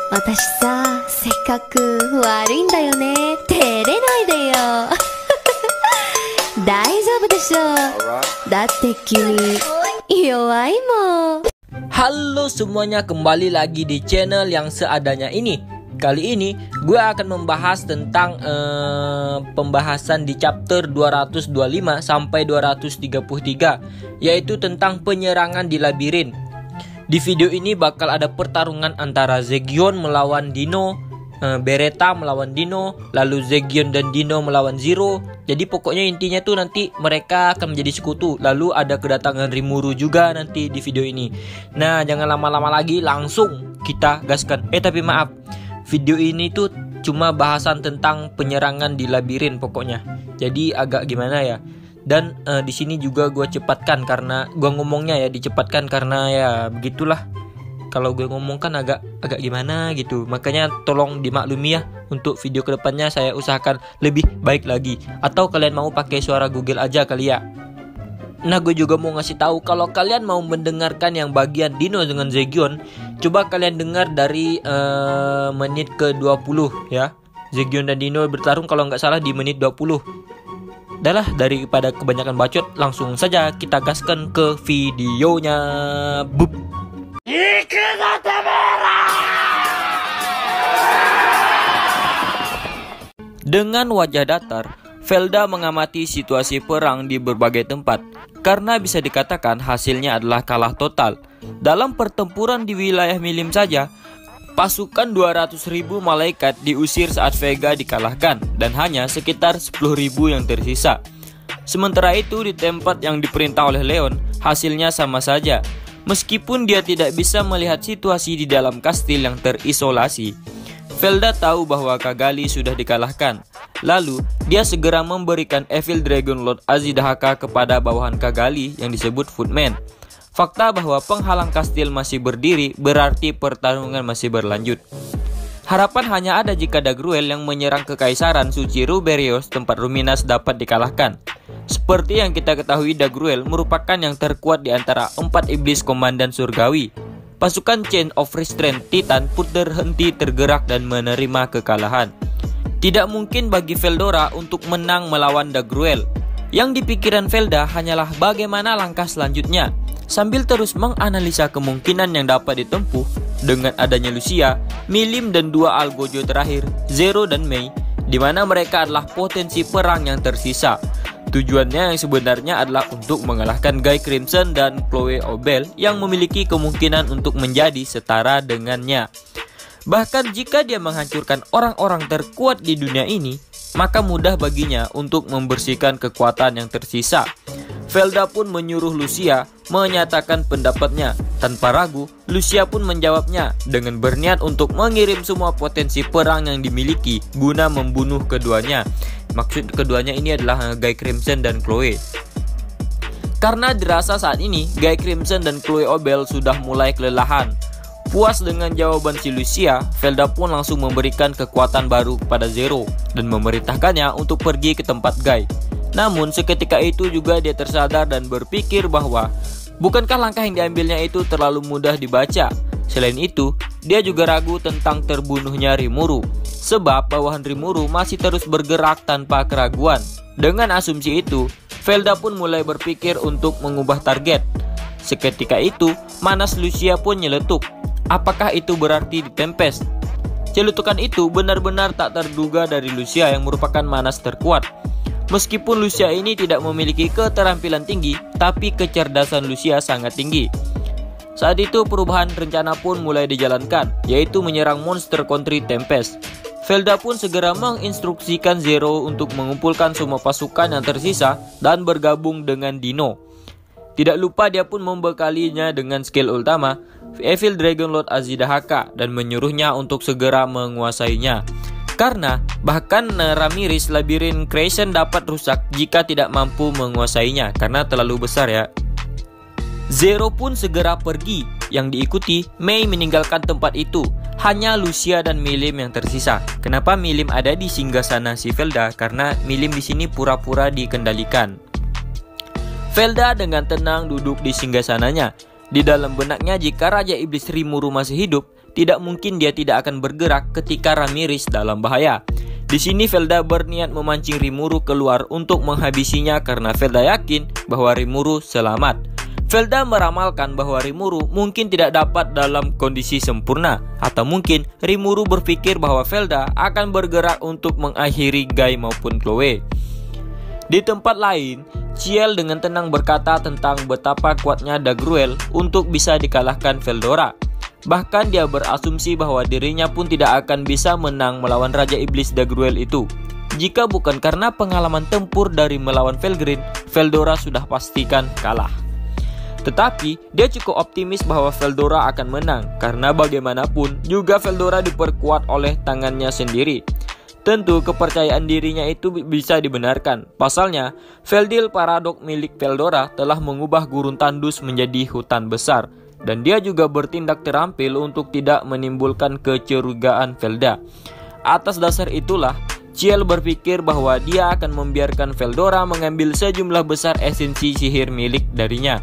私さ、せっかく悪いんだよね。照れないでよ。大丈夫でしょ。だって君弱いもん。 Halo semuanya, kembali lagi di channel yang seadanya ini. Kali ini gue akan membahas tentang pembahasan di chapter 225 sampai 233, yaitu tentang penyerangan di labirin. Di video ini bakal ada pertarungan antara Zegion melawan Dino, Beretta melawan Dino, lalu Zegion dan Dino melawan Zero. Jadi pokoknya intinya tuh nanti mereka akan menjadi sekutu. Lalu ada kedatangan Rimuru juga nanti di video ini. Nah, jangan lama-lama lagi, langsung kita gaskan. Tapi maaf, video ini tuh cuma bahasan tentang penyerangan di labirin pokoknya. Jadi agak gimana ya. Dan di sini juga gue cepatkan karena gue ngomongnya ya dicepatkan karena ya begitulah. Kalau gue ngomong kan agak gimana gitu. Makanya tolong dimaklumi ya. Untuk video kedepannya saya usahakan lebih baik lagi. Atau kalian mau pakai suara Google aja kali ya. Nah, gue juga mau ngasih tahu kalau kalian mau mendengarkan yang bagian Dino dengan Zegion, coba kalian dengar dari menit ke-20 ya. Zegion dan Dino bertarung kalau nggak salah di menit 20. Dah lah, daripada kebanyakan bacot, langsung saja kita gaskan ke videonya. Bup. Dengan wajah datar, Velda mengamati situasi perang di berbagai tempat. Karena bisa dikatakan hasilnya adalah kalah total. Dalam pertempuran di wilayah Milim saja, pasukan 200.000 malaikat diusir saat Vega dikalahkan dan hanya sekitar 10.000 yang tersisa. Sementara itu di tempat yang diperintah oleh Leon, hasilnya sama saja. Meskipun dia tidak bisa melihat situasi di dalam kastil yang terisolasi, Velda tahu bahwa Cagali sudah dikalahkan. Lalu, dia segera memberikan Evil Dragon Lord Azidahaka kepada bawahan Cagali yang disebut Footman. Fakta bahwa penghalang kastil masih berdiri berarti pertarungan masih berlanjut. Harapan hanya ada jika Dagruel yang menyerang kekaisaran suci Ruberios tempat Ruminas dapat dikalahkan. Seperti yang kita ketahui, Dagruel merupakan yang terkuat di antara 4 iblis komandan surgawi. Pasukan Chain of Restraint Titan pun terhenti tergerak dan menerima kekalahan. Tidak mungkin bagi Veldora untuk menang melawan Dagruel. Yang di pikiran Velda hanyalah bagaimana langkah selanjutnya. Sambil terus menganalisa kemungkinan yang dapat ditempuh dengan adanya Lucia, Milim dan 2 Algojo terakhir, Zero dan Mei, di mana mereka adalah potensi perang yang tersisa. Tujuannya yang sebenarnya adalah untuk mengalahkan Guy Crimson dan Chloe Obel yang memiliki kemungkinan untuk menjadi setara dengannya. Bahkan jika dia menghancurkan orang-orang terkuat di dunia ini, maka mudah baginya untuk membersihkan kekuatan yang tersisa. Velda pun menyuruh Lucia menyatakan pendapatnya. Tanpa ragu, Lucia pun menjawabnya dengan berniat untuk mengirim semua potensi perang yang dimiliki guna membunuh keduanya. Maksud keduanya ini adalah Guy Crimson dan Chloe. Karena dirasa saat ini Guy Crimson dan Chloe Obel sudah mulai kelelahan. Puas dengan jawaban si Lucia, Velda pun langsung memberikan kekuatan baru kepada Zero dan memerintahkannya untuk pergi ke tempat Guy. Namun seketika itu juga dia tersadar dan berpikir bahwa bukankah langkah yang diambilnya itu terlalu mudah dibaca. Selain itu, dia juga ragu tentang terbunuhnya Rimuru, sebab bawahan Rimuru masih terus bergerak tanpa keraguan. Dengan asumsi itu, Velda pun mulai berpikir untuk mengubah target. Seketika itu, manas Lucia pun nyeletuk. Apakah itu berarti ditempes? Celetukan itu benar-benar tak terduga dari Lucia yang merupakan manas terkuat. Meskipun Lucia ini tidak memiliki keterampilan tinggi, tapi kecerdasan Lucia sangat tinggi. Saat itu perubahan rencana pun mulai dijalankan, yaitu menyerang monster country Tempest. Velda pun segera menginstruksikan Zero untuk mengumpulkan semua pasukan yang tersisa dan bergabung dengan Dino. Tidak lupa dia pun membekalinya dengan skill utama, Evil Dragon Lord Azidahaka, dan menyuruhnya untuk segera menguasainya. Karena bahkan Ramirez Labirin Creation dapat rusak jika tidak mampu menguasainya karena terlalu besar ya. Zero pun segera pergi, yang diikuti Mei meninggalkan tempat itu. Hanya Lucia dan Milim yang tersisa. Kenapa Milim ada di singgasana si Velda? Karena Milim di sini pura-pura dikendalikan. Velda dengan tenang duduk di singgasananya. Di dalam benaknya jika Raja Iblis Rimuru masih hidup, tidak mungkin dia tidak akan bergerak ketika Ramirez dalam bahaya. Di sini Velda berniat memancing Rimuru keluar untuk menghabisinya karena Velda yakin bahwa Rimuru selamat. Velda meramalkan bahwa Rimuru mungkin tidak dapat dalam kondisi sempurna, atau mungkin Rimuru berpikir bahwa Velda akan bergerak untuk mengakhiri Guy maupun Chloe. Di tempat lain, Ciel dengan tenang berkata tentang betapa kuatnya Dagruel untuk bisa dikalahkan Veldora. Bahkan dia berasumsi bahwa dirinya pun tidak akan bisa menang melawan Raja Iblis Dagruel itu. Jika bukan karena pengalaman tempur dari melawan Felgrin, Veldora sudah pastikan kalah. Tetapi dia cukup optimis bahwa Veldora akan menang, karena bagaimanapun juga Veldora diperkuat oleh tangannya sendiri. Tentu kepercayaan dirinya itu bisa dibenarkan. Pasalnya, Veldil Paradok milik Veldora telah mengubah gurun tandus menjadi hutan besar, dan dia juga bertindak terampil untuk tidak menimbulkan kecurigaan Velda. Atas dasar itulah, Ciel berpikir bahwa dia akan membiarkan Veldora mengambil sejumlah besar esensi sihir milik darinya.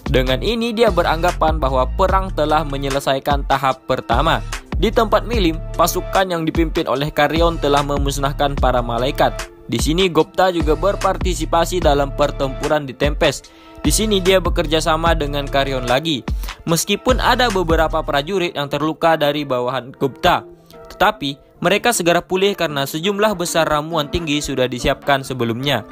Dengan ini dia beranggapan bahwa perang telah menyelesaikan tahap pertama. Di tempat Milim, pasukan yang dipimpin oleh Carrion telah memusnahkan para malaikat. Di sini Gupta juga berpartisipasi dalam pertempuran di Tempest. Di sini dia bekerja sama dengan Carrion lagi. Meskipun ada beberapa prajurit yang terluka dari bawahan Gupta, tetapi mereka segera pulih karena sejumlah besar ramuan tinggi sudah disiapkan sebelumnya.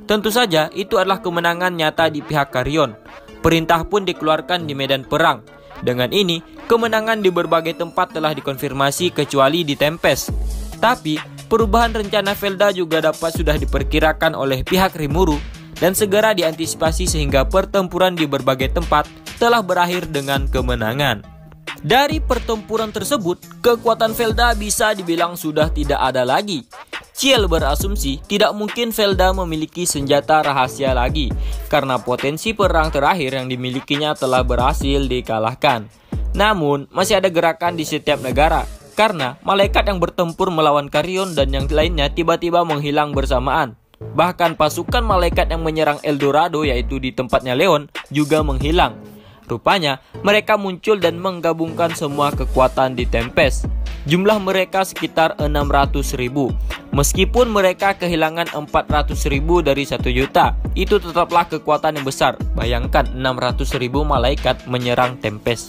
Tentu saja itu adalah kemenangan nyata di pihak Carrion. Perintah pun dikeluarkan di medan perang. Dengan ini, kemenangan di berbagai tempat telah dikonfirmasi kecuali di Tempest. Tapi, perubahan rencana Velda juga sudah diperkirakan oleh pihak Rimuru dan segera diantisipasi sehingga pertempuran di berbagai tempat telah berakhir dengan kemenangan. Dari pertempuran tersebut, kekuatan Velda bisa dibilang sudah tidak ada lagi. Ciel berasumsi tidak mungkin Velda memiliki senjata rahasia lagi, karena potensi perang terakhir yang dimilikinya telah berhasil dikalahkan. Namun, masih ada gerakan di setiap negara, karena malaikat yang bertempur melawan Carrion dan yang lainnya tiba-tiba menghilang bersamaan. Bahkan pasukan malaikat yang menyerang Eldorado, yaitu di tempatnya Leon, juga menghilang. Rupanya, mereka muncul dan menggabungkan semua kekuatan di Tempest. Jumlah mereka sekitar 600.000. Meskipun mereka kehilangan 400.000 dari 1 juta, itu tetaplah kekuatan yang besar. Bayangkan 600.000 malaikat menyerang Tempest.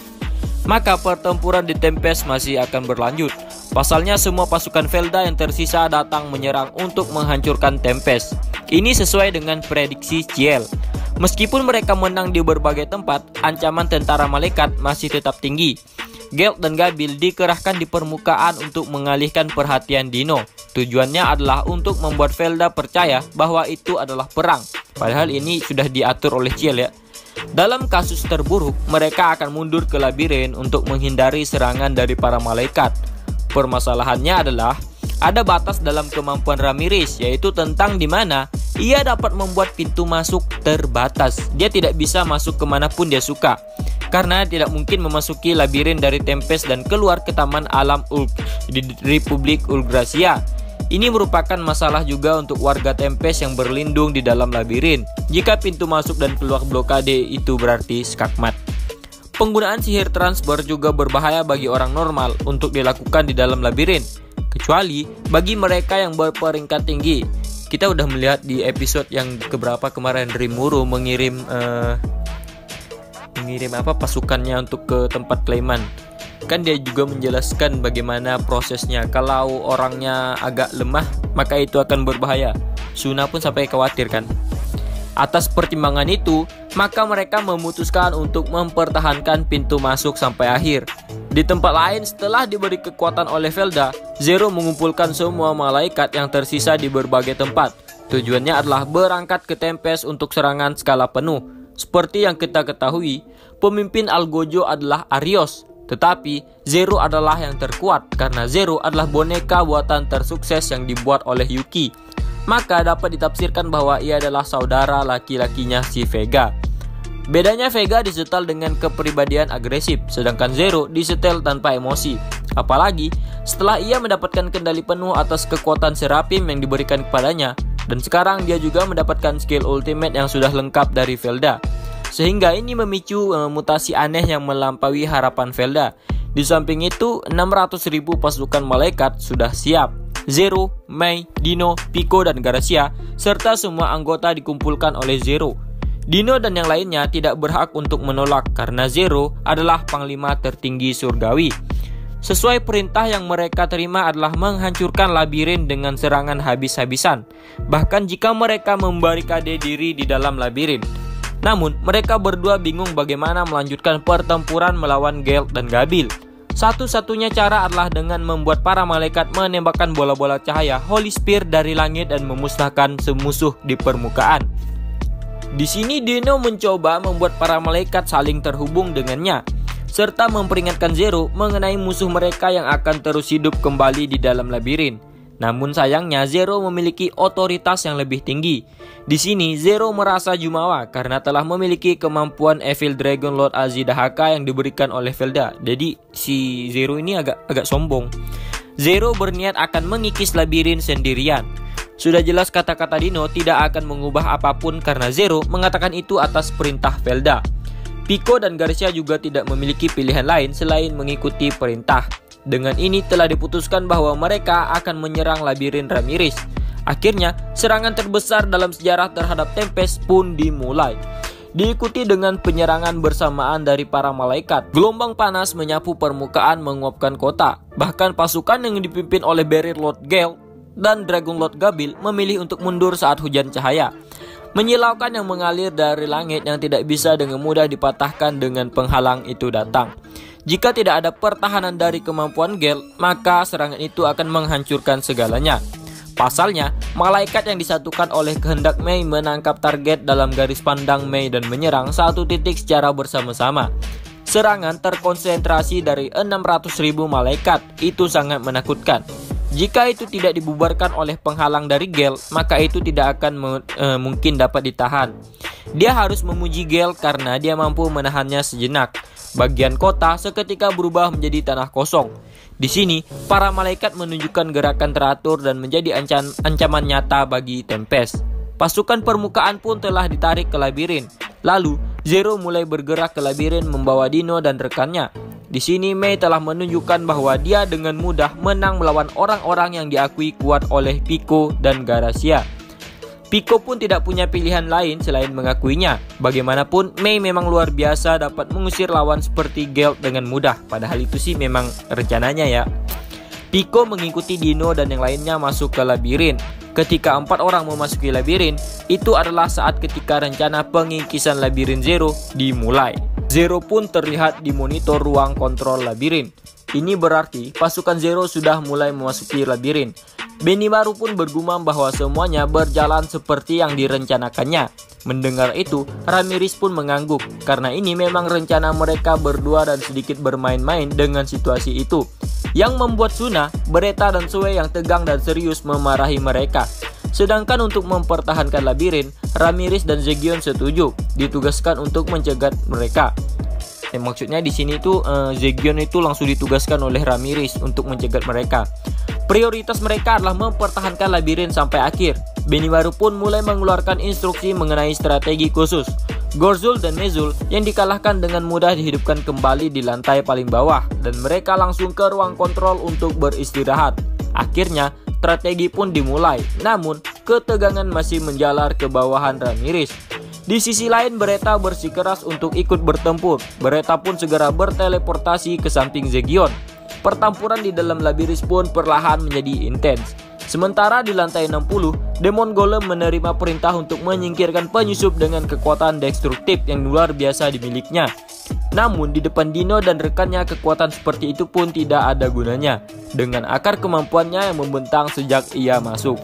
Maka pertempuran di Tempest masih akan berlanjut. Pasalnya semua pasukan Velda yang tersisa datang menyerang untuk menghancurkan Tempest. Ini sesuai dengan prediksi Ciel. Meskipun mereka menang di berbagai tempat, ancaman tentara malaikat masih tetap tinggi. Gelt dan Gabil dikerahkan di permukaan untuk mengalihkan perhatian Dino. Tujuannya adalah untuk membuat Velda percaya bahwa itu adalah perang. Padahal ini sudah diatur oleh Ciel ya. Dalam kasus terburuk, mereka akan mundur ke labirin untuk menghindari serangan dari para malaikat. Permasalahannya adalah ada batas dalam kemampuan Ramirez, yaitu tentang di mana ia dapat membuat pintu masuk terbatas. Dia tidak bisa masuk kemanapun dia suka, karena tidak mungkin memasuki labirin dari Tempest dan keluar ke Taman Alam di Republik Ulgracia. Ini merupakan masalah juga untuk warga Tempest yang berlindung di dalam labirin. Jika pintu masuk dan keluar blokade, itu berarti skakmat. Penggunaan sihir transfer juga berbahaya bagi orang normal untuk dilakukan di dalam labirin, kecuali bagi mereka yang berperingkat tinggi. Kita udah melihat di episode yang keberapa kemarin, Rimuru mengirim pasukannya untuk ke tempat Clayman. Kan dia juga menjelaskan bagaimana prosesnya. Kalau orangnya agak lemah, maka itu akan berbahaya. Suna pun sampai khawatir kan. Atas pertimbangan itu, maka mereka memutuskan untuk mempertahankan pintu masuk sampai akhir. Di tempat lain, setelah diberi kekuatan oleh Velda, Zero mengumpulkan semua malaikat yang tersisa di berbagai tempat. Tujuannya adalah berangkat ke Tempest untuk serangan skala penuh. Seperti yang kita ketahui, pemimpin Algojo adalah Arios. Tetapi Zero adalah yang terkuat karena Zero adalah boneka buatan tersukses yang dibuat oleh Yuki. Maka dapat ditafsirkan bahwa ia adalah saudara laki-lakinya si Vega. Bedanya, Vega disetel dengan kepribadian agresif, sedangkan Zero disetel tanpa emosi. Apalagi setelah ia mendapatkan kendali penuh atas kekuatan Serapim yang diberikan kepadanya, dan sekarang dia juga mendapatkan skill ultimate yang sudah lengkap dari Velda. sehingga ini memicu mutasi aneh yang melampaui harapan Velda. Di samping itu, 600.000 pasukan malaikat sudah siap. Zero, Mei, Dino, Pico, dan Garcia, serta semua anggota dikumpulkan oleh Zero. Dino dan yang lainnya tidak berhak untuk menolak karena Zero adalah panglima tertinggi surgawi. Sesuai perintah yang mereka terima adalah menghancurkan labirin dengan serangan habis-habisan, bahkan jika mereka membarikade diri di dalam labirin. Namun, mereka berdua bingung bagaimana melanjutkan pertempuran melawan Gelt dan Gabil. Satu-satunya cara adalah dengan membuat para malaikat menembakkan bola-bola cahaya Holy Spear dari langit dan memusnahkan semusuh di permukaan. Di sini Dino mencoba membuat para malaikat saling terhubung dengannya, serta memperingatkan Zero mengenai musuh mereka yang akan terus hidup kembali di dalam labirin. Namun sayangnya Zero memiliki otoritas yang lebih tinggi. Di sini Zero merasa jumawa karena telah memiliki kemampuan Evil Dragon Lord Azidahaka yang diberikan oleh Velda. Jadi si Zero ini agak sombong. Zero berniat akan mengikis labirin sendirian. Sudah jelas kata-kata Dino tidak akan mengubah apapun karena Zero mengatakan itu atas perintah Velda. Pico dan Garcia juga tidak memiliki pilihan lain selain mengikuti perintah. Dengan ini telah diputuskan bahwa mereka akan menyerang labirin Ramirez. Akhirnya, serangan terbesar dalam sejarah terhadap Tempest pun dimulai. Diikuti dengan penyerangan bersamaan dari para malaikat. Gelombang panas menyapu permukaan menguapkan kota. Bahkan pasukan yang dipimpin oleh Beryl Lord Gale dan Dragon Lord Gabil memilih untuk mundur saat hujan cahaya. Menyilaukan yang mengalir dari langit yang tidak bisa dengan mudah dipatahkan dengan penghalang itu datang. Jika tidak ada pertahanan dari kemampuan Gale, maka serangan itu akan menghancurkan segalanya. Pasalnya, malaikat yang disatukan oleh kehendak Mei menangkap target dalam garis pandang Mei dan menyerang satu titik secara bersama-sama. Serangan terkonsentrasi dari 600.000 malaikat, itu sangat menakutkan. Jika itu tidak dibubarkan oleh penghalang dari Gale, maka itu tidak akan mungkin dapat ditahan. Dia harus memuji Gale karena dia mampu menahannya sejenak. Bagian kota seketika berubah menjadi tanah kosong. Di sini, para malaikat menunjukkan gerakan teratur dan menjadi ancaman nyata bagi Tempest. Pasukan permukaan pun telah ditarik ke labirin. Lalu, Zero mulai bergerak ke labirin membawa Dino dan rekannya. Di sini Mei telah menunjukkan bahwa dia dengan mudah menang melawan orang-orang yang diakui kuat oleh Pico dan Garcia. Pico pun tidak punya pilihan lain selain mengakuinya. Bagaimanapun, Mei memang luar biasa dapat mengusir lawan seperti Gelt dengan mudah. Padahal itu sih memang rencananya ya. Pico mengikuti Dino dan yang lainnya masuk ke labirin. Ketika 4 orang memasuki labirin, itu adalah saat ketika rencana pengikisan labirin Zero dimulai. Zero pun terlihat di monitor ruang kontrol labirin. Ini berarti pasukan Zero sudah mulai memasuki labirin. Benimaru pun bergumam bahwa semuanya berjalan seperti yang direncanakannya. Mendengar itu, Ramirez pun mengangguk karena ini memang rencana mereka berdua dan sedikit bermain-main dengan situasi itu. Yang membuat Suna, Beretta, dan Zoe yang tegang dan serius memarahi mereka. Sedangkan untuk mempertahankan labirin, Ramirez dan Zegion setuju ditugaskan untuk mencegat mereka. Maksudnya di sini tuh Zegion itu langsung ditugaskan oleh Ramirez untuk mencegat mereka. Prioritas mereka adalah mempertahankan labirin sampai akhir. Benimaru pun mulai mengeluarkan instruksi mengenai strategi khusus. Gorzul dan Nezul yang dikalahkan dengan mudah dihidupkan kembali di lantai paling bawah dan mereka langsung ke ruang kontrol untuk beristirahat. Akhirnya, strategi pun dimulai. Namun, ketegangan masih menjalar ke bawahan Ramirez. Di sisi lain, Beretta bersikeras untuk ikut bertempur. Beretta pun segera berteleportasi ke samping Zegion. Pertempuran di dalam labirin pun perlahan menjadi intens. Sementara di lantai 60, Demon Golem menerima perintah untuk menyingkirkan penyusup dengan kekuatan destruktif yang luar biasa dimilikinya. Namun di depan Dino dan rekannya kekuatan seperti itu pun tidak ada gunanya. Dengan akar kemampuannya yang membentang sejak ia masuk,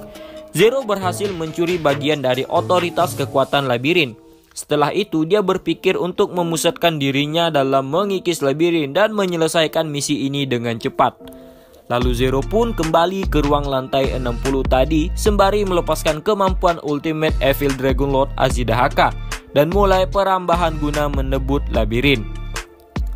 Zero berhasil mencuri bagian dari otoritas kekuatan labirin. Setelah itu dia berpikir untuk memusatkan dirinya dalam mengikis labirin dan menyelesaikan misi ini dengan cepat. Lalu Zero pun kembali ke ruang lantai 60 tadi sembari melepaskan kemampuan Ultimate Evil Dragon Lord Azidahaka dan mulai perambahan guna menebut labirin.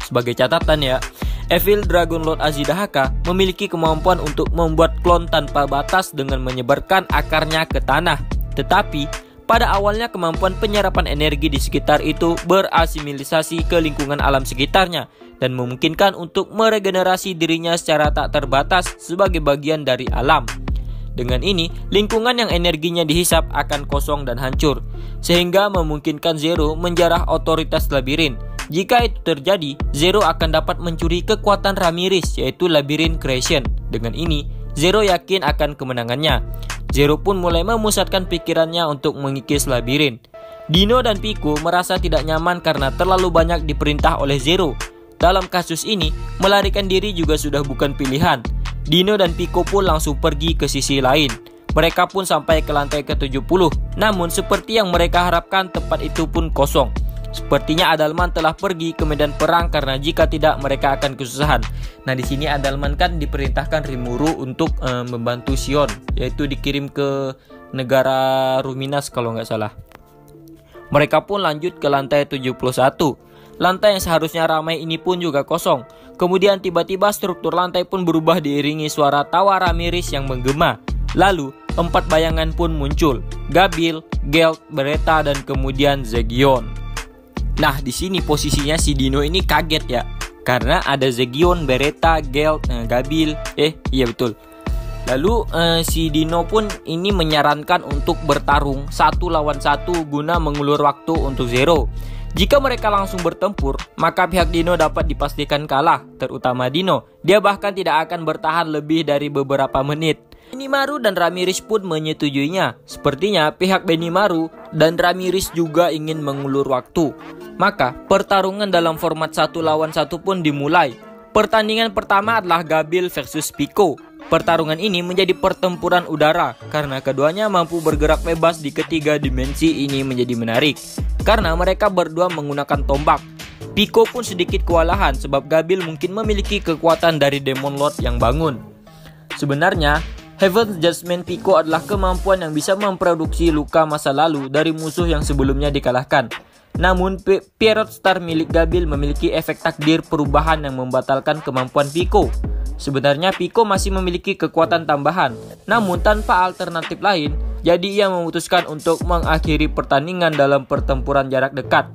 Sebagai catatan ya, Evil Dragon Lord Azidahaka memiliki kemampuan untuk membuat klon tanpa batas dengan menyebarkan akarnya ke tanah. Tetapi Pada awalnya kemampuan penyerapan energi di sekitar itu berasimilasi ke lingkungan alam sekitarnya dan memungkinkan untuk meregenerasi dirinya secara tak terbatas sebagai bagian dari alam. Dengan ini, lingkungan yang energinya dihisap akan kosong dan hancur, sehingga memungkinkan Zero menjarah otoritas labirin. Jika itu terjadi, Zero akan dapat mencuri kekuatan Ramirez, yaitu labirin creation. Dengan ini, Zero yakin akan kemenangannya. Zero pun mulai memusatkan pikirannya untuk mengikis labirin. Dino dan Pico merasa tidak nyaman karena terlalu banyak diperintah oleh Zero. Dalam kasus ini, melarikan diri juga sudah bukan pilihan. Dino dan Pico pun langsung pergi ke sisi lain. Mereka pun sampai ke lantai ke-70. Namun seperti yang mereka harapkan, tempat itu pun kosong. Sepertinya Adalman telah pergi ke medan perang karena jika tidak mereka akan kesusahan. Nah, di sini Adalman kan diperintahkan Rimuru untuk membantu Shion, yaitu dikirim ke negara Ruminas kalau nggak salah. Mereka pun lanjut ke lantai 71. Lantai yang seharusnya ramai ini pun juga kosong. Kemudian tiba-tiba struktur lantai pun berubah diiringi suara tawa Ramirez yang menggema. Lalu 4 bayangan pun muncul, Gabil, Gelt, Beretta, dan kemudian Zegion. Nah, di sini posisinya si Dino ini kaget ya, karena ada Zegion, Beretta, Gelt, Gabil. Iya betul. Lalu si Dino pun ini menyarankan untuk bertarung 1 lawan 1 guna mengulur waktu untuk Zero. Jika mereka langsung bertempur, maka pihak Dino dapat dipastikan kalah, terutama Dino. Dia bahkan tidak akan bertahan lebih dari beberapa menit. Benimaru dan Ramirez pun menyetujuinya. Sepertinya pihak Benimaru dan Ramirez juga ingin mengulur waktu. Maka pertarungan dalam format 1 lawan 1 pun dimulai. Pertandingan pertama adalah Gabil versus Pico. Pertarungan ini menjadi pertempuran udara karena keduanya mampu bergerak bebas di ketiga dimensi. Ini menjadi menarik karena mereka berdua menggunakan tombak. Pico pun sedikit kewalahan sebab Gabil mungkin memiliki kekuatan dari Demon Lord yang bangun. Sebenarnya Heaven's Judgment Pico adalah kemampuan yang bisa memproduksi luka masa lalu dari musuh yang sebelumnya dikalahkan. Namun Pierrot Star milik Gabil memiliki efek takdir perubahan yang membatalkan kemampuan Pico. Sebenarnya Pico masih memiliki kekuatan tambahan, namun tanpa alternatif lain, jadi ia memutuskan untuk mengakhiri pertandingan dalam pertempuran jarak dekat.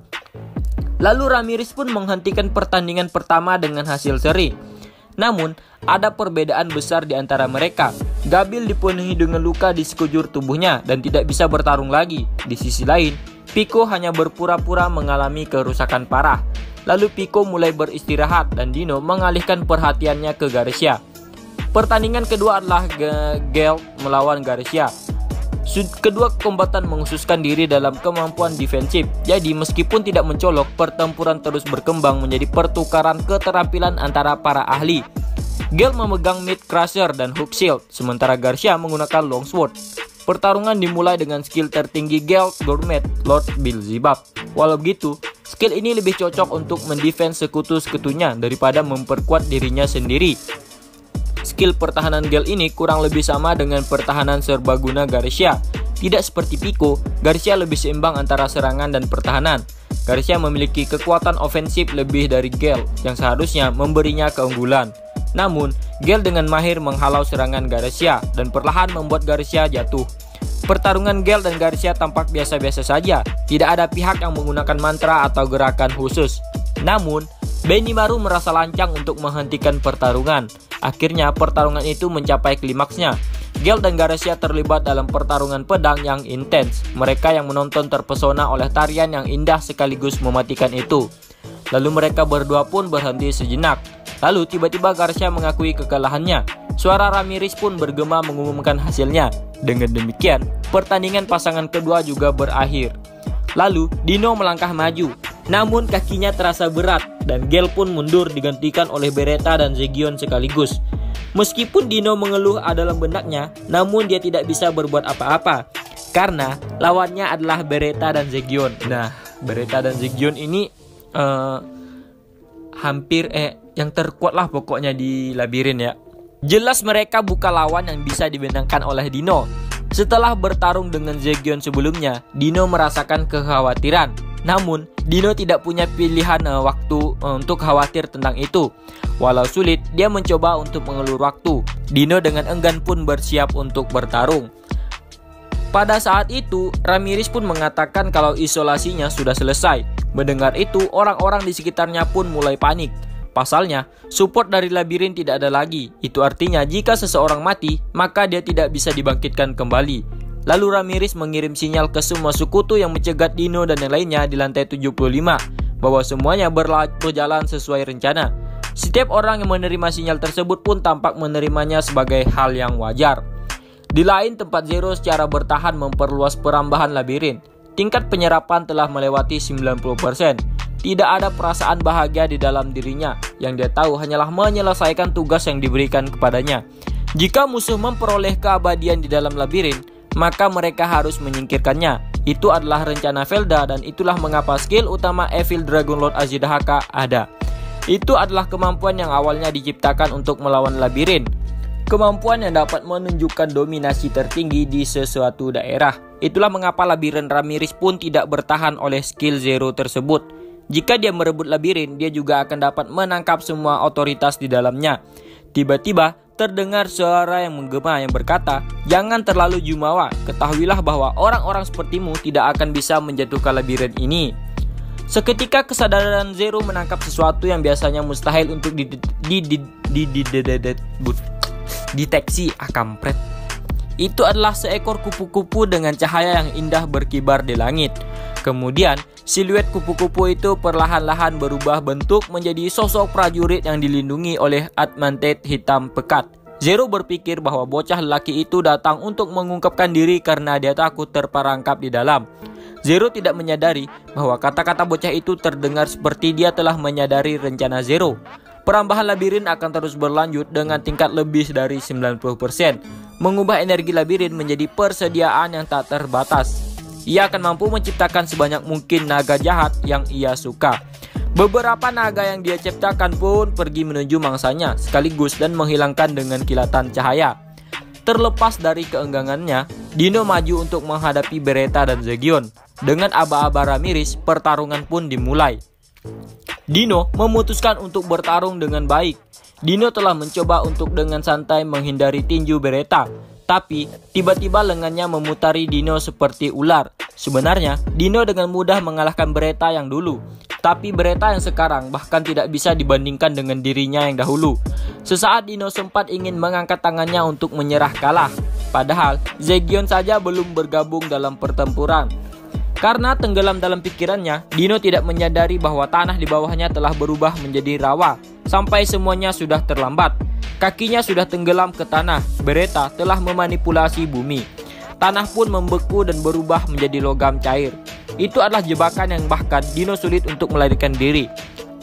Lalu Ramirez pun menghentikan pertandingan pertama dengan hasil seri. Namun, ada perbedaan besar di antara mereka. Gabil dipenuhi dengan luka di sekujur tubuhnya dan tidak bisa bertarung lagi. Di sisi lain, Pico hanya berpura-pura mengalami kerusakan parah. Lalu Pico mulai beristirahat dan Dino mengalihkan perhatiannya ke Garcia. Pertandingan kedua adalah Gelt melawan Garcia. Kedua kombatan menghususkan diri dalam kemampuan defensif. Jadi meskipun tidak mencolok, pertempuran terus berkembang menjadi pertukaran keterampilan antara para ahli. Gelt memegang Mid Crusher dan Hook Shield, sementara Garcia menggunakan Longsword. Pertarungan dimulai dengan skill tertinggi Gelt, Gourmet, Lord Beelzebub. Walau begitu, skill ini lebih cocok untuk mendefense sekutu-sekutunya daripada memperkuat dirinya sendiri. Skill pertahanan Gelt ini kurang lebih sama dengan pertahanan serbaguna Garcia. Tidak seperti Pico, Garcia lebih seimbang antara serangan dan pertahanan. Garcia memiliki kekuatan ofensif lebih dari Gelt yang seharusnya memberinya keunggulan. Namun, Gelt dengan mahir menghalau serangan Garcia dan perlahan membuat Garcia jatuh. Pertarungan Gelt dan Garcia tampak biasa-biasa saja. Tidak ada pihak yang menggunakan mantra atau gerakan khusus. Namun, Benimaru merasa lancang untuk menghentikan pertarungan. Akhirnya pertarungan itu mencapai klimaksnya. Gelt dan Garcia terlibat dalam pertarungan pedang yang intens. Mereka yang menonton terpesona oleh tarian yang indah sekaligus mematikan itu. Lalu mereka berdua pun berhenti sejenak. Lalu tiba-tiba Garcia mengakui kekalahannya. Suara Ramirez pun bergema mengumumkan hasilnya. Dengan demikian, pertandingan pasangan kedua juga berakhir. Lalu Dino melangkah maju. Namun kakinya terasa berat dan Gelt pun mundur digantikan oleh Beretta dan Zegion sekaligus. Meskipun Dino mengeluh dalam benaknya, namun dia tidak bisa berbuat apa-apa karena lawannya adalah Beretta dan Zegion. Nah, Beretta dan Zegion ini hampir yang terkuat lah pokoknya di labirin ya. Jelas mereka bukan lawan yang bisa dibenangkan oleh Dino. Setelah bertarung dengan Zegion sebelumnya, Dino merasakan kekhawatiran. Namun, Dino tidak punya pilihan waktu untuk khawatir tentang itu. Walau sulit, dia mencoba untuk mengelur waktu. Dino dengan enggan pun bersiap untuk bertarung. Pada saat itu, Ramirez pun mengatakan kalau isolasinya sudah selesai. Mendengar itu, orang-orang di sekitarnya pun mulai panik. Pasalnya, support dari labirin tidak ada lagi. Itu artinya jika seseorang mati, maka dia tidak bisa dibangkitkan kembali. Lalu Ramirez mengirim sinyal ke semua sekutu yang mencegat Dino dan yang lainnya di lantai 75 bahwa semuanya berjalan sesuai rencana. Setiap orang yang menerima sinyal tersebut pun tampak menerimanya sebagai hal yang wajar. Di lain tempat, Zero secara bertahan memperluas perambahan labirin. Tingkat penyerapan telah melewati 90%. Tidak ada perasaan bahagia di dalam dirinya. Yang dia tahu hanyalah menyelesaikan tugas yang diberikan kepadanya. Jika musuh memperoleh keabadian di dalam labirin, maka mereka harus menyingkirkannya. Itu adalah rencana Felda dan itulah mengapa skill utama Evil Dragon Lord Azidahaka ada. Itu adalah kemampuan yang awalnya diciptakan untuk melawan labirin. Kemampuan yang dapat menunjukkan dominasi tertinggi di sesuatu daerah. Itulah mengapa labirin Ramirez pun tidak bertahan oleh skill Zero tersebut. Jika dia merebut labirin, dia juga akan dapat menangkap semua otoritas di dalamnya. Tiba-tiba terdengar suara yang menggema yang berkata, "Jangan terlalu jumawa, ketahuilah bahwa orang-orang sepertimu tidak akan bisa menjatuhkan labirin ini." Seketika kesadaran Zero menangkap sesuatu yang biasanya mustahil untuk deteksi. Kampret. Itu adalah seekor kupu-kupu dengan cahaya yang indah berkibar di langit. Kemudian, siluet kupu-kupu itu perlahan-lahan berubah bentuk menjadi sosok prajurit yang dilindungi oleh admantet hitam pekat. Zero berpikir bahwa bocah lelaki itu datang untuk mengungkapkan diri karena dia takut terperangkap di dalam. Zero tidak menyadari bahwa kata-kata bocah itu terdengar seperti dia telah menyadari rencana Zero. Perambahan labirin akan terus berlanjut dengan tingkat lebih dari 90%. Mengubah energi labirin menjadi persediaan yang tak terbatas. Ia akan mampu menciptakan sebanyak mungkin naga jahat yang ia suka. Beberapa naga yang dia ciptakan pun pergi menuju mangsanya sekaligus dan menghilangkan dengan kilatan cahaya. Terlepas dari keenggangannya, Dino maju untuk menghadapi Beretta dan Zegion. Dengan aba-aba Ramirez, pertarungan pun dimulai. Dino memutuskan untuk bertarung dengan baik. Dino telah mencoba untuk dengan santai menghindari tinju Beretta, tapi tiba-tiba lengannya memutari Dino seperti ular. Sebenarnya, Dino dengan mudah mengalahkan Beretta yang dulu, tapi Beretta yang sekarang bahkan tidak bisa dibandingkan dengan dirinya yang dahulu. Sesaat Dino sempat ingin mengangkat tangannya untuk menyerah kalah, padahal Zegion saja belum bergabung dalam pertempuran. Karena tenggelam dalam pikirannya, Dino tidak menyadari bahwa tanah di bawahnya telah berubah menjadi rawa. Sampai semuanya sudah terlambat. Kakinya sudah tenggelam ke tanah. Beretta telah memanipulasi bumi. Tanah pun membeku dan berubah menjadi logam cair. Itu adalah jebakan yang bahkan Dino sulit untuk melarikan diri.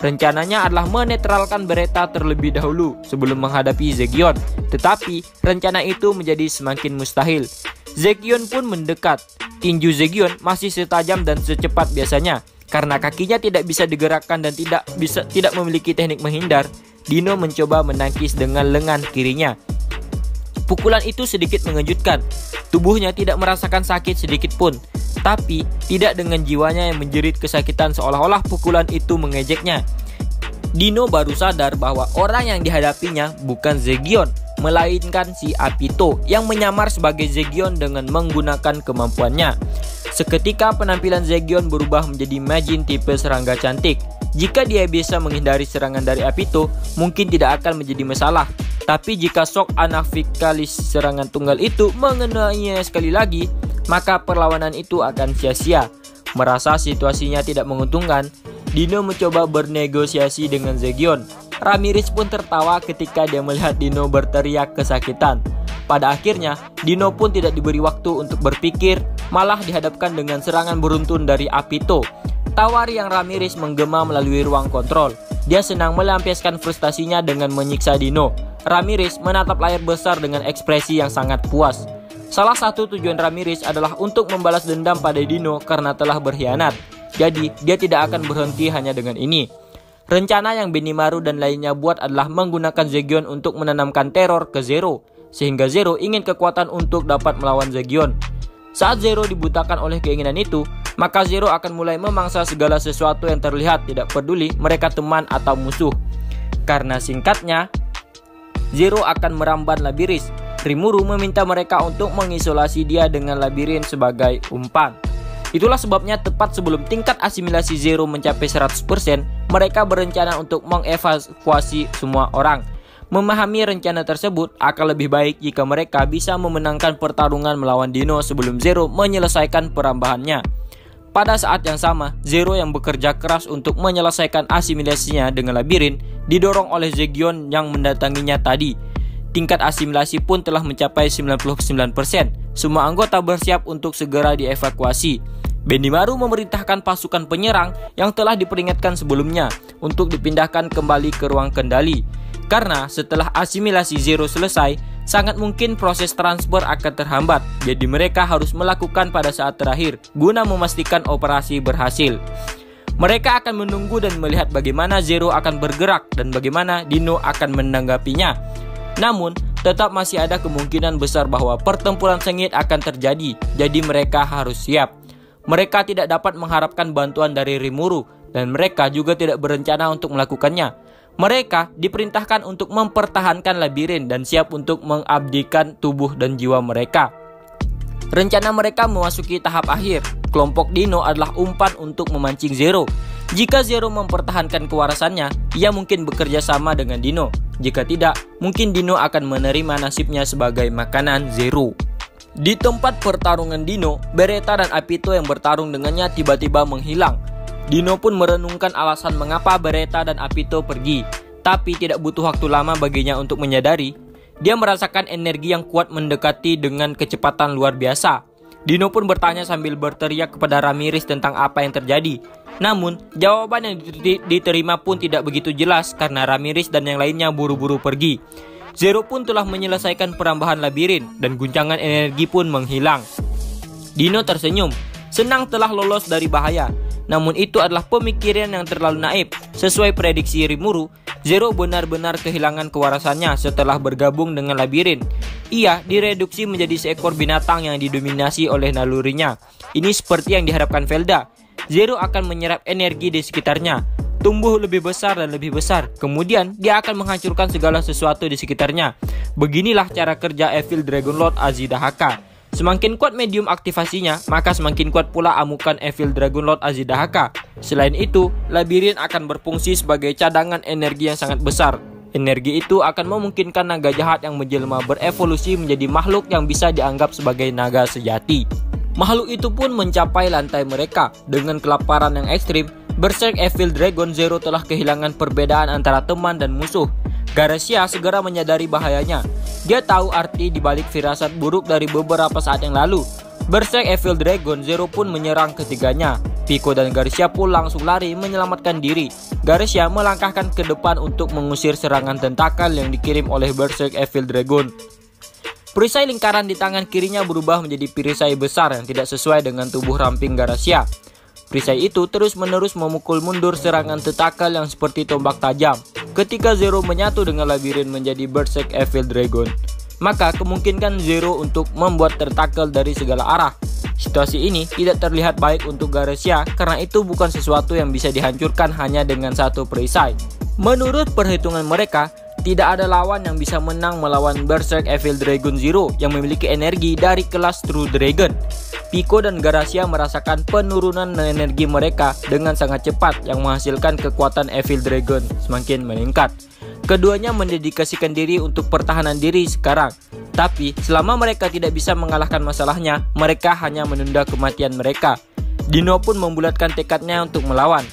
Rencananya adalah menetralkan Beretta terlebih dahulu sebelum menghadapi Zegion. Tetapi rencana itu menjadi semakin mustahil. Zegion pun mendekat. Tinju Zegion masih setajam dan secepat biasanya. Karena kakinya tidak bisa digerakkan dan tidak memiliki teknik menghindar, Dino mencoba menangkis dengan lengan kirinya. Pukulan itu sedikit mengejutkan. Tubuhnya tidak merasakan sakit sedikit pun. Tapi tidak dengan jiwanya yang menjerit kesakitan seolah-olah pukulan itu mengejeknya. Dino baru sadar bahwa orang yang dihadapinya bukan Zegion, melainkan si Apito yang menyamar sebagai Zegion dengan menggunakan kemampuannya. Seketika penampilan Zegion berubah menjadi Majin tipe serangga cantik. Jika dia bisa menghindari serangan dari Apito, mungkin tidak akan menjadi masalah. Tapi jika shock anafikalis serangan tunggal itu mengenainya sekali lagi, maka perlawanan itu akan sia-sia. Merasa situasinya tidak menguntungkan, Dino mencoba bernegosiasi dengan Zegion. Ramirez pun tertawa ketika dia melihat Dino berteriak kesakitan. Pada akhirnya, Dino pun tidak diberi waktu untuk berpikir, malah dihadapkan dengan serangan beruntun dari Apito. Tawari yang Ramirez menggema melalui ruang kontrol. Dia senang melampiaskan frustasinya dengan menyiksa Dino. Ramirez menatap layar besar dengan ekspresi yang sangat puas. Salah satu tujuan Ramirez adalah untuk membalas dendam pada Dino karena telah berkhianat. Jadi, dia tidak akan berhenti hanya dengan ini. Rencana yang Benimaru dan lainnya buat adalah menggunakan Zegion untuk menanamkan teror ke Zero, sehingga Zero ingin kekuatan untuk dapat melawan Zegion. Saat Zero dibutakan oleh keinginan itu, maka Zero akan mulai memangsa segala sesuatu yang terlihat, tidak peduli mereka teman atau musuh. Karena singkatnya, Zero akan meramban Labiris. Rimuru meminta mereka untuk mengisolasi dia dengan labirin sebagai umpan. Itulah sebabnya tepat sebelum tingkat asimilasi Zero mencapai 100%, mereka berencana untuk mengevakuasi semua orang. Memahami rencana tersebut akan lebih baik jika mereka bisa memenangkan pertarungan melawan Dino sebelum Zero menyelesaikan perambahannya. Pada saat yang sama, Zero yang bekerja keras untuk menyelesaikan asimilasinya dengan labirin didorong oleh Zegion yang mendatanginya tadi. Tingkat asimilasi pun telah mencapai 99%. Semua anggota bersiap untuk segera dievakuasi. Benimaru memerintahkan pasukan penyerang yang telah diperingatkan sebelumnya untuk dipindahkan kembali ke ruang kendali. Karena setelah asimilasi Zero selesai, sangat mungkin proses transfer akan terhambat. Jadi mereka harus melakukan pada saat terakhir guna memastikan operasi berhasil. Mereka akan menunggu dan melihat bagaimana Zero akan bergerak dan bagaimana Dino akan menanggapinya. Namun, tetap masih ada kemungkinan besar bahwa pertempuran sengit akan terjadi, jadi mereka harus siap. Mereka tidak dapat mengharapkan bantuan dari Rimuru, dan mereka juga tidak berencana untuk melakukannya. Mereka diperintahkan untuk mempertahankan labirin dan siap untuk mengabdikan tubuh dan jiwa mereka. Rencana mereka memasuki tahap akhir. Kelompok Dino adalah umpan untuk memancing Zero. Jika Zero mempertahankan kewarasannya, ia mungkin bekerja sama dengan Dino. Jika tidak, mungkin Dino akan menerima nasibnya sebagai makanan Zero. Di tempat pertarungan Dino, Beretta dan Apito yang bertarung dengannya tiba-tiba menghilang. Dino pun merenungkan alasan mengapa Beretta dan Apito pergi. Tapi tidak butuh waktu lama baginya untuk menyadari. Dia merasakan energi yang kuat mendekati dengan kecepatan luar biasa. Dino pun bertanya sambil berteriak kepada Ramirez tentang apa yang terjadi. Namun, jawaban yang diterima pun tidak begitu jelas karena Ramirez dan yang lainnya buru-buru pergi. Zero pun telah menyelesaikan perambahan labirin dan guncangan energi pun menghilang. Dino tersenyum, senang telah lolos dari bahaya. Namun itu adalah pemikiran yang terlalu naif. Sesuai prediksi Rimuru, Zero benar-benar kehilangan kewarasannya setelah bergabung dengan labirin. Ia direduksi menjadi seekor binatang yang didominasi oleh nalurinya. Ini seperti yang diharapkan Velda. Zero akan menyerap energi di sekitarnya, tumbuh lebih besar dan lebih besar. Kemudian dia akan menghancurkan segala sesuatu di sekitarnya. Beginilah cara kerja Evil Dragon Lord Azidahaka. Semakin kuat medium aktivasinya, maka semakin kuat pula amukan Evil Dragon Lord Azidahaka. Selain itu, labirin akan berfungsi sebagai cadangan energi yang sangat besar. Energi itu akan memungkinkan naga jahat yang menjelma berevolusi menjadi makhluk yang bisa dianggap sebagai naga sejati. Makhluk itu pun mencapai lantai mereka. Dengan kelaparan yang ekstrim, Berserk Evil Dragon Zero telah kehilangan perbedaan antara teman dan musuh. Garcia segera menyadari bahayanya. Dia tahu arti dibalik firasat buruk dari beberapa saat yang lalu. Berserk Evil Dragon Zero pun menyerang ketiganya. Pico dan Garcia pun langsung lari menyelamatkan diri. Garcia melangkahkan ke depan untuk mengusir serangan tentakel yang dikirim oleh Berserk Evil Dragon. Perisai lingkaran di tangan kirinya berubah menjadi perisai besar yang tidak sesuai dengan tubuh ramping Garcia. Perisai itu terus-menerus memukul mundur serangan tentakel yang seperti tombak tajam. Ketika Zero menyatu dengan labirin menjadi Berserk Evil Dragon, maka kemungkinan Zero untuk membuat tentakel dari segala arah. Situasi ini tidak terlihat baik untuk Garcia karena itu bukan sesuatu yang bisa dihancurkan hanya dengan satu perisai. Menurut perhitungan mereka, tidak ada lawan yang bisa menang melawan Berserk Evil Dragon Zero yang memiliki energi dari kelas True Dragon. Pico dan Garcia merasakan penurunan energi mereka dengan sangat cepat yang menghasilkan kekuatan Evil Dragon semakin meningkat. Keduanya mendedikasikan diri untuk pertahanan diri sekarang. Tapi selama mereka tidak bisa mengalahkan masalahnya, mereka hanya menunda kematian mereka. Dino pun membulatkan tekadnya untuk melawan.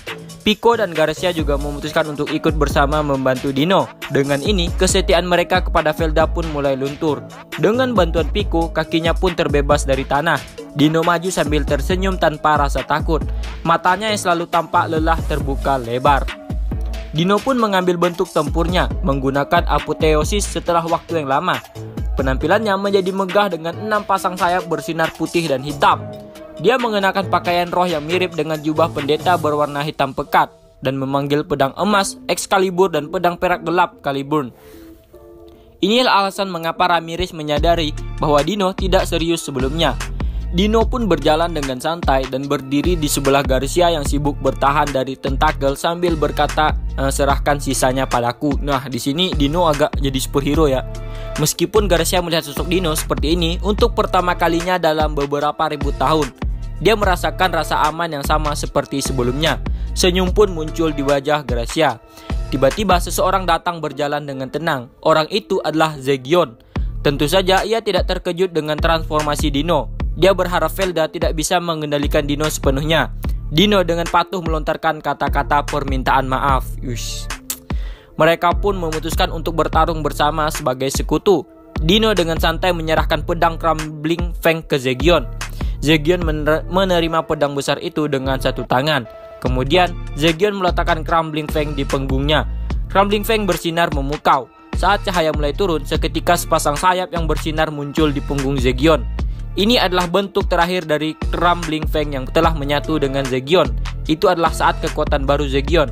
Pico dan Garcia juga memutuskan untuk ikut bersama membantu Dino. Dengan ini, kesetiaan mereka kepada Velda pun mulai luntur. Dengan bantuan Pico, kakinya pun terbebas dari tanah. Dino maju sambil tersenyum tanpa rasa takut. Matanya yang selalu tampak lelah terbuka lebar. Dino pun mengambil bentuk tempurnya, menggunakan apoteosis setelah waktu yang lama. Penampilannya menjadi megah dengan 6 pasang sayap bersinar putih dan hitam. Dia mengenakan pakaian roh yang mirip dengan jubah pendeta berwarna hitam pekat dan memanggil pedang emas Excalibur dan pedang perak gelap Caliburn. Inilah alasan mengapa Ramirez menyadari bahwa Dino tidak serius sebelumnya. Dino pun berjalan dengan santai dan berdiri di sebelah Garcia yang sibuk bertahan dari tentakel sambil berkata, serahkan sisanya padaku. Nah, di sini Dino agak jadi superhero ya. Meskipun Garcia melihat sosok Dino seperti ini untuk pertama kalinya dalam beberapa ribu tahun, dia merasakan rasa aman yang sama seperti sebelumnya. Senyum pun muncul di wajah Garcia. Tiba-tiba seseorang datang berjalan dengan tenang. Orang itu adalah Zegion. Tentu saja ia tidak terkejut dengan transformasi Dino. Dia berharap Velda tidak bisa mengendalikan Dino sepenuhnya. Dino dengan patuh melontarkan kata-kata permintaan maaf. Mereka pun memutuskan untuk bertarung bersama sebagai sekutu. Dino dengan santai menyerahkan pedang Crumbling Fang ke Zegion. Zegion menerima pedang besar itu dengan satu tangan. Kemudian Zegion meletakkan Crumbling Fang di punggungnya. Crumbling Fang bersinar memukau. Saat cahaya mulai turun, seketika sepasang sayap yang bersinar muncul di punggung Zegion. Ini adalah bentuk terakhir dari Crumbling Fang yang telah menyatu dengan Zegion. Itu adalah saat kekuatan baru Zegion.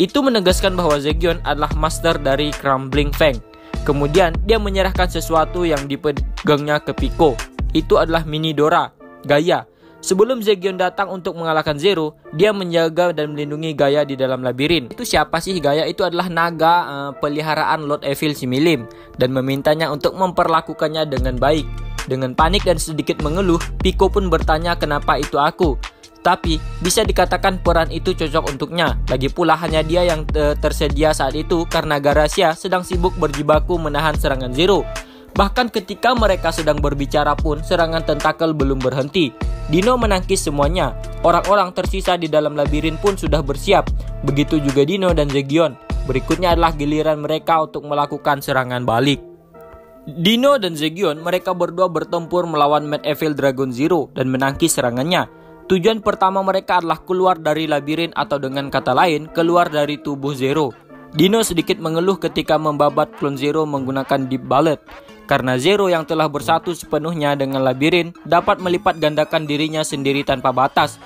Itu menegaskan bahwa Zegion adalah master dari Crumbling Fang. Kemudian dia menyerahkan sesuatu yang dipegangnya ke Pico. Itu adalah Mini Dora, Gaia. Sebelum Zegion datang untuk mengalahkan Zero, dia menjaga dan melindungi Gaia di dalam labirin. Itu siapa sih Gaia? Itu adalah naga peliharaan Lord Evil si Milim, dan memintanya untuk memperlakukannya dengan baik. Dengan panik dan sedikit mengeluh, Pico pun bertanya kenapa itu aku. Tapi bisa dikatakan peran itu cocok untuknya. Lagi pula hanya dia yang tersedia saat itu karena Garcia sedang sibuk berjibaku menahan serangan Zero. Bahkan ketika mereka sedang berbicara pun serangan tentakel belum berhenti. Dino menangkis semuanya. Orang-orang tersisa di dalam labirin pun sudah bersiap. Begitu juga Dino dan Zegion. Berikutnya adalah giliran mereka untuk melakukan serangan balik. Dino dan Zegion mereka berdua bertempur melawan Mad Evil Dragon Zero dan menangkis serangannya. Tujuan pertama mereka adalah keluar dari labirin atau dengan kata lain, keluar dari tubuh Zero. Dino sedikit mengeluh ketika membabat klon Zero menggunakan Deep Bullet. Karena Zero yang telah bersatu sepenuhnya dengan labirin dapat melipat gandakan dirinya sendiri tanpa batas.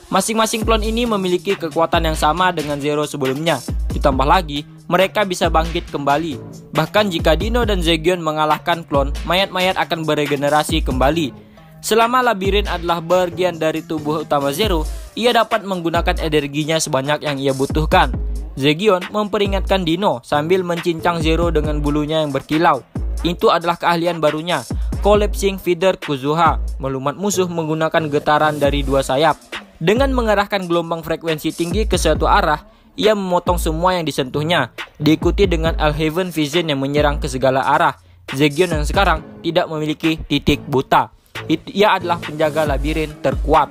Masing-masing klon ini memiliki kekuatan yang sama dengan Zero sebelumnya. Ditambah lagi, mereka bisa bangkit kembali. Bahkan jika Dino dan Zegion mengalahkan klon, mayat-mayat akan beregenerasi kembali. Selama labirin adalah bagian dari tubuh utama Zero, ia dapat menggunakan energinya sebanyak yang ia butuhkan. Zegion memperingatkan Dino sambil mencincang Zero dengan bulunya yang berkilau. Itu adalah keahlian barunya, Collapsing Feather Kuzuha, melumat musuh menggunakan getaran dari dua sayap. Dengan mengarahkan gelombang frekuensi tinggi ke suatu arah, ia memotong semua yang disentuhnya. Diikuti dengan Alhaven Vision yang menyerang ke segala arah. Zegion yang sekarang tidak memiliki titik buta. Ia adalah penjaga labirin terkuat.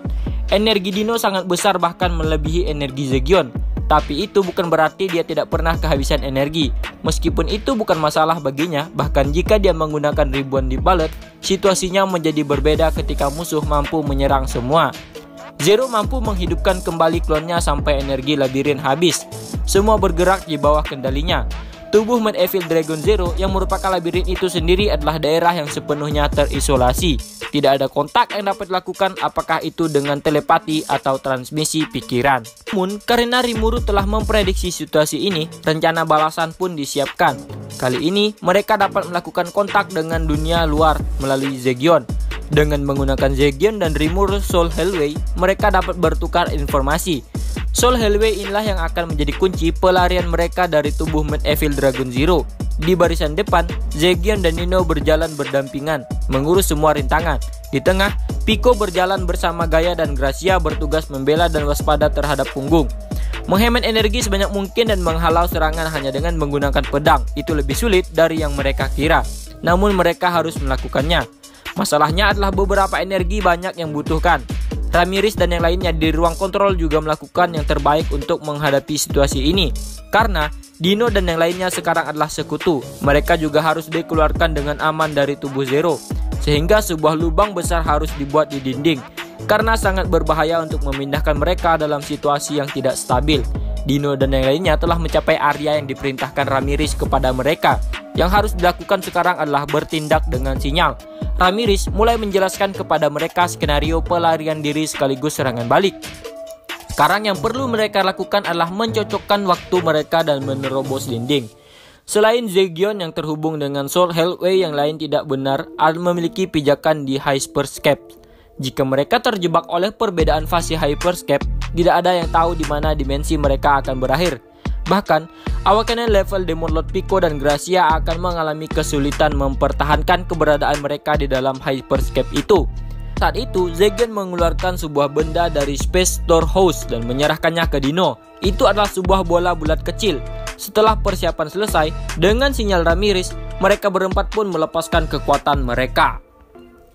Energi Dino sangat besar, bahkan melebihi energi Zegion. Tapi itu bukan berarti dia tidak pernah kehabisan energi. Meskipun itu bukan masalah baginya, bahkan jika dia menggunakan ribuan Deep Bullet, situasinya menjadi berbeda ketika musuh mampu menyerang semua. Zero mampu menghidupkan kembali klonnya sampai energi labirin habis. Semua bergerak di bawah kendalinya. Tubuh Mad Evil Dragon Zero yang merupakan labirin itu sendiri adalah daerah yang sepenuhnya terisolasi. Tidak ada kontak yang dapat dilakukan, apakah itu dengan telepati atau transmisi pikiran. Namun, karena Rimuru telah memprediksi situasi ini, rencana balasan pun disiapkan. Kali ini, mereka dapat melakukan kontak dengan dunia luar melalui Zegion. Dengan menggunakan Zegion dan Rimuru Soul Hellway, mereka dapat bertukar informasi. Soul Hellway inilah yang akan menjadi kunci pelarian mereka dari tubuh Mad Evil Dragon Zero. Di barisan depan, Zegion dan Dino berjalan berdampingan, mengurus semua rintangan. Di tengah, Pico berjalan bersama Gaia dan Garcia bertugas membela dan waspada terhadap punggung. Menghemat energi sebanyak mungkin dan menghalau serangan hanya dengan menggunakan pedang, itu lebih sulit dari yang mereka kira. Namun mereka harus melakukannya. Masalahnya adalah beberapa energi banyak yang butuhkan. Ramirez dan yang lainnya di ruang kontrol juga melakukan yang terbaik untuk menghadapi situasi ini. Karena Dino dan yang lainnya sekarang adalah sekutu, mereka juga harus dikeluarkan dengan aman dari tubuh Zero. Sehingga sebuah lubang besar harus dibuat di dinding. Karena sangat berbahaya untuk memindahkan mereka dalam situasi yang tidak stabil. Dino dan yang lainnya telah mencapai area yang diperintahkan Ramirez kepada mereka. Yang harus dilakukan sekarang adalah bertindak dengan sinyal. Ramirez mulai menjelaskan kepada mereka skenario pelarian diri sekaligus serangan balik. Sekarang yang perlu mereka lakukan adalah mencocokkan waktu mereka dan menerobos dinding. Selain Zegion yang terhubung dengan Soul Hellway, yang lain tidak benar memiliki pijakan di Hyperscape. Jika mereka terjebak oleh perbedaan fase Hyperscape, tidak ada yang tahu di mana dimensi mereka akan berakhir. Bahkan, awakened level Demon Lord Pico dan Gracia akan mengalami kesulitan mempertahankan keberadaan mereka di dalam hyperscape itu. Saat itu, Zegion mengeluarkan sebuah benda dari Space Storehouse dan menyerahkannya ke Dino. Itu adalah sebuah bola bulat kecil. Setelah persiapan selesai, dengan sinyal Ramirez, mereka berempat pun melepaskan kekuatan mereka.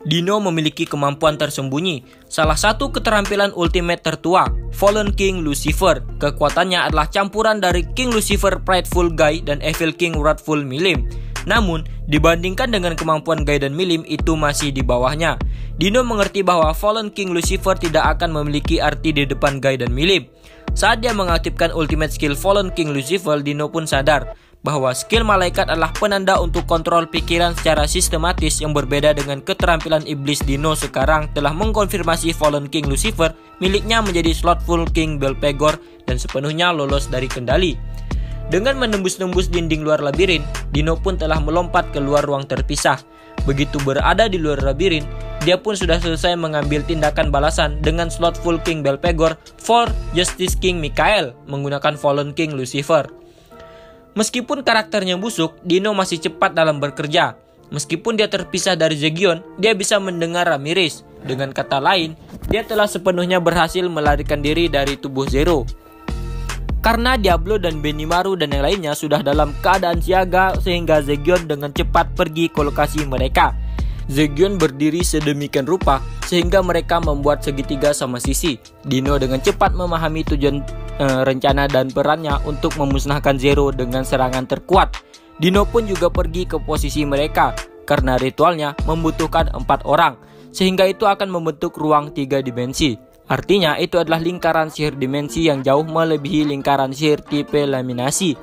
Dino memiliki kemampuan tersembunyi. Salah satu keterampilan ultimate tertua, Fallen King Lucifer. Kekuatannya adalah campuran dari King Lucifer Prideful Guy dan Evil King Wrathful Milim. Namun, dibandingkan dengan kemampuan Guy dan Milim, itu masih di bawahnya. Dino mengerti bahwa Fallen King Lucifer tidak akan memiliki arti di depan Guy dan Milim. Saat dia mengaktifkan ultimate skill Fallen King Lucifer, Dino pun sadar bahwa skill malaikat adalah penanda untuk kontrol pikiran secara sistematis yang berbeda dengan keterampilan iblis. Dino sekarang telah mengkonfirmasi Fallen King Lucifer miliknya menjadi Slothful King Belphegor dan sepenuhnya lolos dari kendali. Dengan menembus-nembus dinding luar labirin, Dino pun telah melompat keluar ruang terpisah. Begitu berada di luar labirin, dia pun sudah selesai mengambil tindakan balasan dengan Slothful King Belphegor for Justice King Michael menggunakan Fallen King Lucifer. Meskipun karakternya busuk, Dino masih cepat dalam bekerja. Meskipun dia terpisah dari Zegion, dia bisa mendengar Ramirez. Dengan kata lain, dia telah sepenuhnya berhasil melarikan diri dari tubuh Zero. Karena Diablo dan Benimaru dan yang lainnya sudah dalam keadaan siaga, sehingga Zegion dengan cepat pergi ke lokasi mereka. Zegion berdiri sedemikian rupa sehingga mereka membuat segitiga sama sisi. Dino dengan cepat memahami tujuan rencana dan perannya untuk memusnahkan Zero dengan serangan terkuat. Dino pun juga pergi ke posisi mereka karena ritualnya membutuhkan 4 orang, sehingga itu akan membentuk ruang 3 dimensi. Artinya itu adalah lingkaran sihir dimensi yang jauh melebihi lingkaran sihir tipe laminasi.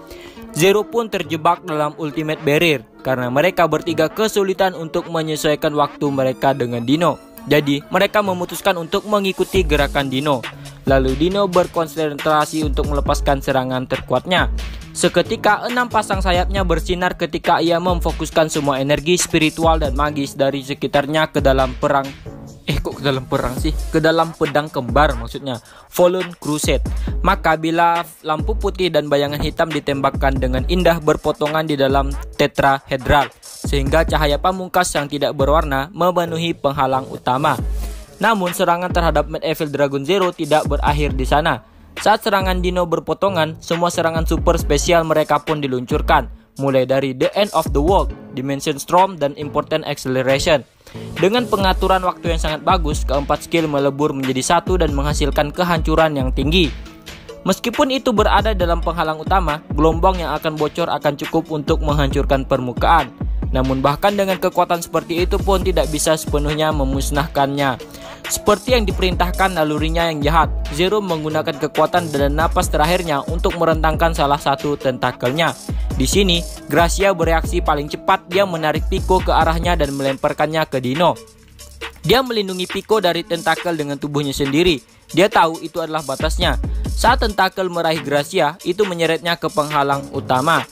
Zero pun terjebak dalam ultimate barrier karena mereka bertiga kesulitan untuk menyesuaikan waktu mereka dengan Dino. Jadi mereka memutuskan untuk mengikuti gerakan Dino. Lalu Dino berkonsentrasi untuk melepaskan serangan terkuatnya. Seketika 6 pasang sayapnya bersinar ketika ia memfokuskan semua energi spiritual dan magis dari sekitarnya ke dalam ke dalam pedang kembar, maksudnya Fallen Crusade. Maka bila lampu putih dan bayangan hitam ditembakkan dengan indah berpotongan di dalam tetrahedral, sehingga cahaya pamungkas yang tidak berwarna memenuhi penghalang utama. Namun serangan terhadap Mad Evil Dragon Zero tidak berakhir di sana. Saat serangan Dino berpotongan, semua serangan super spesial mereka pun diluncurkan, mulai dari The End of the World, Dimension Storm, dan Important Acceleration. Dengan pengaturan waktu yang sangat bagus, keempat skill melebur menjadi satu dan menghasilkan kehancuran yang tinggi. Meskipun itu berada dalam penghalang utama, gelombang yang akan bocor akan cukup untuk menghancurkan permukaan. Namun bahkan dengan kekuatan seperti itu pun tidak bisa sepenuhnya memusnahkannya. Seperti yang diperintahkan nalurinya yang jahat, Zero menggunakan kekuatan dan napas terakhirnya untuk merentangkan salah satu tentakelnya. Di sini, Gracia bereaksi paling cepat. Dia menarik Pico ke arahnya dan melemparkannya ke Dino. Dia melindungi Pico dari tentakel dengan tubuhnya sendiri. Dia tahu itu adalah batasnya. Saat tentakel meraih Gracia, itu menyeretnya ke penghalang utama.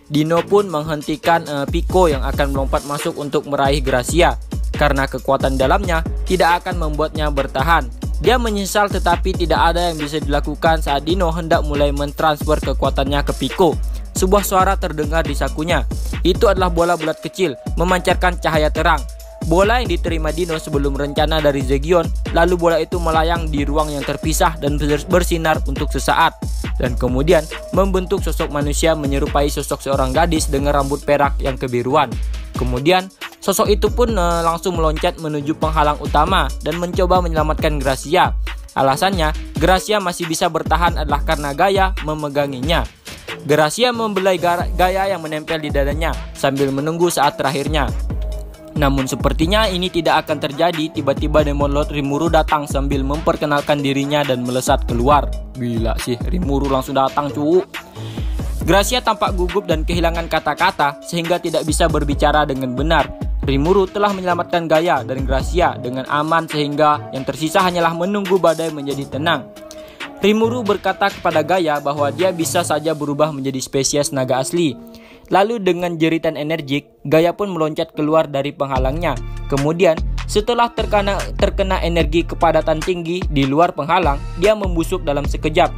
Dino pun menghentikan Pico yang akan melompat masuk untuk meraih Gracia, karena kekuatan dalamnya tidak akan membuatnya bertahan. Dia menyesal, tetapi tidak ada yang bisa dilakukan saat Dino hendak mulai mentransfer kekuatannya ke Pico. Sebuah suara terdengar di sakunya. Itu adalah bola bulat kecil, memancarkan cahaya terang. Bola yang diterima Dino sebelum rencana dari Zegion, lalu bola itu melayang di ruang yang terpisah dan bersinar untuk sesaat. Dan kemudian membentuk sosok manusia menyerupai sosok seorang gadis dengan rambut perak yang kebiruan. Kemudian sosok itu pun langsung meloncat menuju penghalang utama dan mencoba menyelamatkan Gracia. Alasannya, Gracia masih bisa bertahan adalah karena Gaia memeganginya. Gracia membelai Gaia yang menempel di dadanya sambil menunggu saat terakhirnya. Namun sepertinya ini tidak akan terjadi. Tiba-tiba Demon Lord Rimuru datang sambil memperkenalkan dirinya dan melesat keluar. Gila sih, Rimuru langsung datang cu. Gracia tampak gugup dan kehilangan kata-kata sehingga tidak bisa berbicara dengan benar. Rimuru telah menyelamatkan Gaia dan Gracia dengan aman sehingga yang tersisa hanyalah menunggu badai menjadi tenang. Rimuru berkata kepada Gaia bahwa dia bisa saja berubah menjadi spesies naga asli. Lalu dengan jeritan energik, Gaia pun meloncat keluar dari penghalangnya. Kemudian, setelah terkena energi kepadatan tinggi di luar penghalang, dia membusuk dalam sekejap.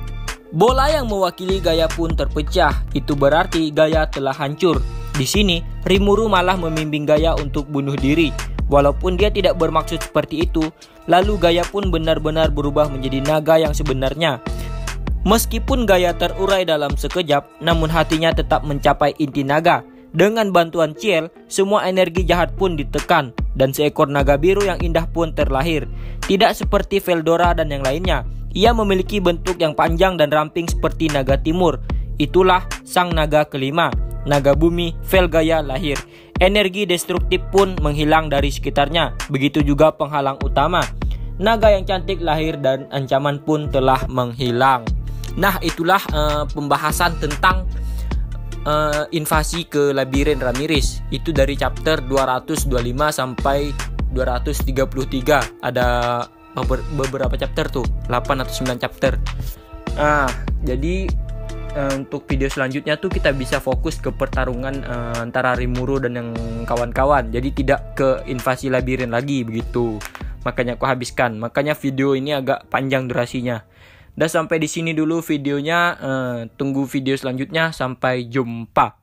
Bola yang mewakili Gaia pun terpecah, itu berarti Gaia telah hancur. Di sini, Rimuru malah membimbing Gaia untuk bunuh diri. Walaupun dia tidak bermaksud seperti itu, lalu Gaia pun benar-benar berubah menjadi naga yang sebenarnya. Meskipun Gaia terurai dalam sekejap, namun hatinya tetap mencapai inti naga. Dengan bantuan Ciel, semua energi jahat pun ditekan, dan seekor naga biru yang indah pun terlahir. Tidak seperti Veldora dan yang lainnya, ia memiliki bentuk yang panjang dan ramping seperti naga timur. Itulah sang naga kelima, naga bumi Velgaia lahir. Energi destruktif pun menghilang dari sekitarnya, begitu juga penghalang utama. Naga yang cantik lahir dan ancaman pun telah menghilang. Nah, itulah pembahasan tentang invasi ke labirin Ramirez. Itu dari chapter 225 sampai 233. Ada beberapa chapter tuh, 8 atau 9 chapter. Jadi untuk video selanjutnya tuh kita bisa fokus ke pertarungan antara Rimuru dan yang kawan-kawan. Jadi tidak ke invasi labirin lagi begitu. Makanya aku habiskan. Makanya video ini agak panjang durasinya. Dan sampai di sini dulu videonya. Tunggu video selanjutnya. Sampai jumpa.